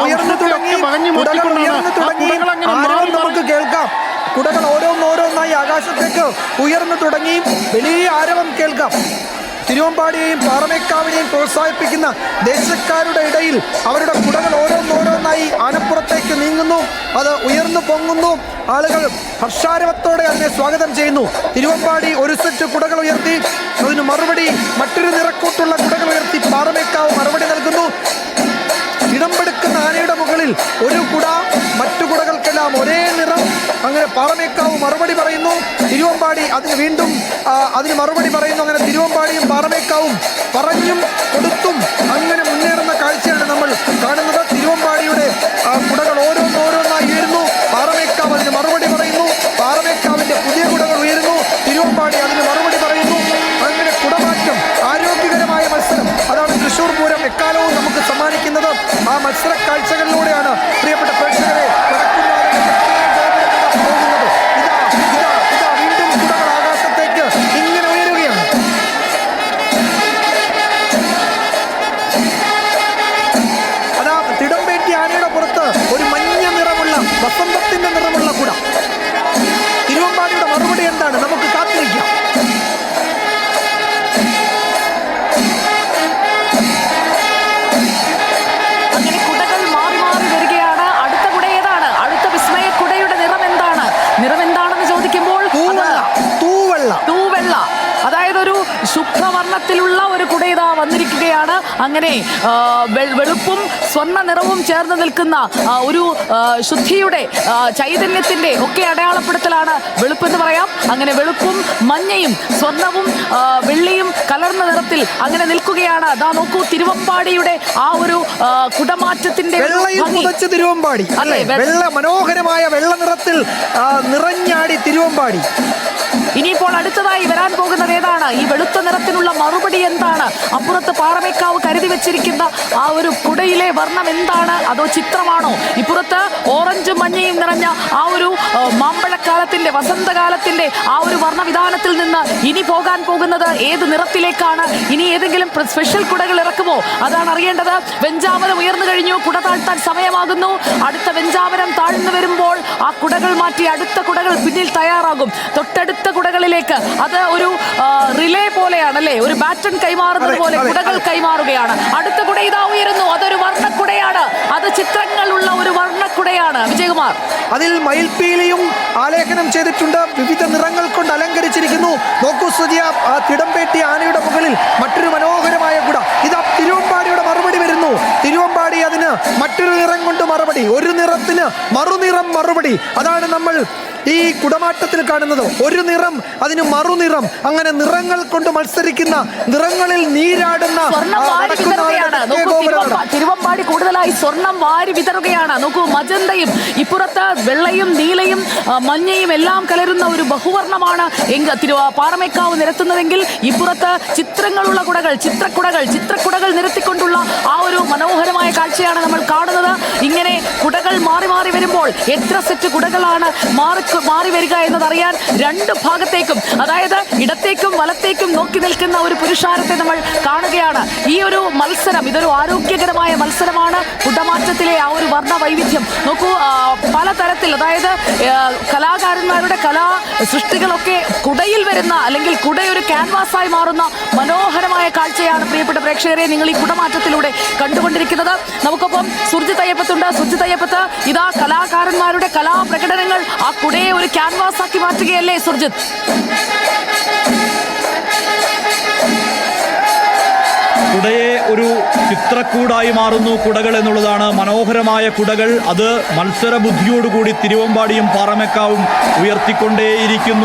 ഉയർന്നു തുടങ്ങി, കുടകൾ ഉയർന്നു തുടങ്ങി. ആരവം നമുക്ക് കേൾക്കാം. കുടകൾ ഓരോന്നോരോന്നായി ആകാശത്തേക്ക് ഉയർന്നു തുടങ്ങി. വലിയ ആരവം കേൾക്കാം. തിരുവമ്പാടിയെയും പാറമേക്കാവിനെയും പ്രോത്സാഹിപ്പിക്കുന്ന ദേശക്കാരുടെ ഇടയിൽ അവരുടെ കുടകൾ ഓരോന്നോരോന്നായി ആനപ്പുറത്തേക്ക് നീങ്ങുന്നു. അത് ഉയർന്നു പൊങ്ങുന്നു. ആളുകൾ ഹർഷാരവത്തോടെ അതിനെ സ്വാഗതം ചെയ്യുന്നു. തിരുവമ്പാടി ഒരു സെറ്റ് കുടകൾ ഉയർത്തി, അതിന് മറുപടി മറ്റൊരു നിറക്കൂട്ടുള്ള കുടകൾ ഉയർത്തി പാറമേക്കാവ് മറുപടി നൽകുന്നു. ഇടംപെടുക്കുന്ന ആനയുടെ മുകളിൽ ഒരു കുട, മറ്റു കുടകൾക്കെല്ലാം ഒരേ നിറം. അങ്ങനെ പാറമേക്കാവ് മറുപടി പറയുന്നു. തിരുവമ്പാടി അതിന് മറുപടി പറയുന്നു. അങ്ങനെ തിരുവമ്പാടിയും പാറമേക്കാവും പറഞ്ഞും കൊടുത്തും അങ്ങനെ മുന്നേറുന്ന കാഴ്ചയാണ് നമ്മൾ കാണുന്നത്. തിരുവമ്പാടിയുടെ കുടകൾ ഓരോന്നോരോന്നായി ഉയരുന്നു. പാറമേക്കാവ് അതിന് മറുപടി പറയുന്നു. പാറമേക്കാവിന്റെ പുതിയ കുടകൾ ഉയരുന്നു. തിരുവമ്പാടി അതിന് മറുപടി പറയുന്നു. അങ്ങനെ കുടമാറ്റം, ആരോഗ്യകരമായ മത്സരം. അതാണ് തൃശ്ശൂർ പൂരം എക്കാലവും നമുക്ക് സമ്മാനിക്കുന്നത്. ആ മത്സര കാഴ്ചകളിലൂടെയാണ് പ്രിയപ്പെട്ട പ്രേക്ഷകരെ പോകുന്നത്. ഇതാ വീണ്ടും കുടകൾ ആകാശത്തേക്ക് ഇങ്ങനെ ഉയരുകയാണ്. അതാ തിടമ്പേറ്റി ആനയുടെ പുറത്ത് ഒരു മഞ്ഞ നിറമുള്ള, വസന്തത്തിന്റെ നിറമുള്ള കുട. തിരുവമ്പാടിയുടെ മറുപടി എന്താണ്? നമുക്ക് കാത്തിരിക്കാം. ശുഭ്രവർണ്ണത്തിലുള്ള ഒരു കുട ഇതാ വന്നിരിക്കുകയാണ്. അങ്ങനെ വെളുപ്പും സ്വർണ്ണ നിറവും ചേർന്ന് നിൽക്കുന്ന ഒരു ശുദ്ധിയുടെ, ചൈതന്യത്തിന്റെ ഒക്കെ അടയാളപ്പെടുത്തലാണ് വെളുപ്പെന്ന് പറയാം. അങ്ങനെ വെളുപ്പും മഞ്ഞയും സ്വർണവും വെള്ളിയും കലർന്ന നിറത്തിൽ അങ്ങനെ നിൽക്കുകയാണ്. അതാ നോക്കൂ, തിരുവമ്പാടിയുടെ ആ ഒരു കുടമാറ്റത്തിന്റെ തിരുവമ്പാടി അല്ലേ, വെള്ള മനോഹരമായ വെള്ള നിറത്തിൽ നിറഞ്ഞാടി തിരുവമ്പാടി. ഇനിയിപ്പോൾ അടുത്തതായി വരാൻ പോകുന്നത് ഏതാണ്? ഈ വെളുത്ത നിറത്തിനുള്ള മറുപടി എന്താണ്? അപ്പുറത്ത് പാറമേക്കാവ് കരുതി വെച്ചിരിക്കുന്ന ആ ഒരു കുടയിലെ വർണ്ണം എന്താണ്? അതോ ചിത്രമാണോ? ഇപ്പുറത്ത് ഓറഞ്ചും മഞ്ഞയും നിറഞ്ഞ ആ ഒരു മാമ്പഴക്കാലത്തിന്റെ, വസന്തകാലത്തിന്റെ ആ ഒരു വർണ്ണവിധാനത്തിൽ നിന്ന് ഇനി പോകാൻ പോകുന്നത് ഏത് നിറത്തിലേക്കാണ്? ഇനി ഏതെങ്കിലും സ്പെഷ്യൽ കുടകൾ ഇറക്കുമോ? അതാണ് അറിയേണ്ടത്. വെഞ്ചാമരം ഉയർന്നു കഴിഞ്ഞു. കുട താഴ്ത്താൻ സമയമാകുന്നു. അടുത്ത വെഞ്ചാമരം താഴ്ന്നു വരുമ്പോൾ ആ കുടകൾ മാറ്റി അടുത്ത കുടകൾ പിന്നിൽ തയ്യാറാകും. തൊട്ടടുത്ത കുടകളിലേക്ക് അത് ഒരു റിലേ പോലെയാണല്ലേ, ഒരു ബാറ്റൺ കൈമാറുന്നത് പോലെ കുടകൾ കൈമാറുകയാണ്. അടുത്ത കുട ഇതാ ഉയരുന്നു. അതൊരു വർണ്ണക്കുടയാണ്. അത് ചിത്രങ്ങളുള്ള ഒരു വർണ്ണക്കുടയാണ്. വിജയകുമാർ, അതിൽ മയിൽപ്പീലിയും ആലേഖനം ചെയ്തിട്ടുണ്ട്. വിവിധ നിറങ്ങൾ കൊണ്ട് അലങ്കരിച്ചിരിക്കുന്നു. നോക്കൂ സുജിയ, തിടമ്പേറ്റി ആനയുടെ മുകളിൽ മറ്റൊരു മനോഹരമായ കുട. ഇതാ തിരുവമ്പാടിയുടെ മറുപടി വരുന്നു. തിരുവമ്പാടി അതിന് മറ്റൊരു നിറം കൊണ്ട് മറുപടി. ഒരു നിറത്തിന് മറുനിറം മറുപടി. അതാണ് നമ്മൾ ഈ കുടമാറ്റത്തിൽ കാണുന്നത്. ഒരു നിറം, അതിന് മറുനിറം. അങ്ങനെ നിറങ്ങൾ കൊണ്ട് മത്സരിക്കുന്ന, നിറങ്ങളിൽ നീരാടുന്ന തിരുവമ്പാടി കൂടുതലായി സ്വർണം വാരി വിതറുകയാണ്. നോക്കൂ, മജന്തയും ഇപ്പുറത്ത് വെള്ളയും നീലയും മഞ്ഞയും എല്ലാം കലരുന്ന ഒരു ബഹുവർണ്ണമാണ് പാറമേക്കാവ് നിരത്തുന്നതെങ്കിൽ ഇപ്പുറത്ത് ചിത്രങ്ങളുള്ള കുടകൾ, ചിത്രക്കുടകൾ നിരത്തിക്കൊണ്ടുള്ള ആ ഒരു മനോഹരമായ കാഴ്ചയാണ് നമ്മൾ കാണുന്നത്. ഇങ്ങനെ കുടകൾ മാറി മാറി വരുമ്പോൾ എത്ര സെറ്റ് കുടകളാണ് മാറി വരിക എന്നതറിയാൻ രണ്ട് ഭാഗത്തേക്കും, അതായത് ഇടത്തേക്കും വലത്തേക്കും നോക്കി നിൽക്കുന്ന ഒരു പുരുഷാരത്തെ നമ്മൾ കാണുകയാണ്. ഈ ഒരു മത്സരം, ഇതൊരു ആരോഗ്യകരമായ മത്സരമാണ്. കുടമാറ്റത്തിലെ ആ ഒരു വർണ്ണ വൈവിധ്യം നോക്കൂ. പലതരത്തിൽ, അതായത് കലാകാരന്മാരുടെ കലാ സൃഷ്ടികളൊക്കെ കുടയിൽ വരുന്ന, അല്ലെങ്കിൽ കുട ഒരു ക്യാൻവാസായി മാറുന്ന മനോഹരമായ കാഴ്ചയാണ് പ്രിയപ്പെട്ട പ്രേക്ഷകരെ നിങ്ങൾ ഈ കുടമാറ്റത്തിലൂടെ കണ്ടുകൊണ്ടിരിക്കുന്നത്. നമുക്കൊപ്പം സുർജിത്ത് അയ്യപ്പത്തുണ്ട്. സുർജിത്ത് അയ്യപ്പത്ത്, ഇതാ കലാകാരന്മാരുടെ കലാപ്രകടനങ്ങൾ ആ കുടയെ ഒരു ക്യാൻവാസ് ആക്കി മാറ്റുകയല്ലേ സുർജിത്ത്? കുടയെ ഒരു ചിത്രക്കൂടായി മാറുന്നു കുടകൾ എന്നുള്ളതാണ്. മനോഹരമായ കുടകൾ, അത് മത്സരബുദ്ധിയോടുകൂടി തിരുവമ്പാടിയും പാറമേക്കാവും ഉയർത്തിക്കൊണ്ടേയിരിക്കുന്നു.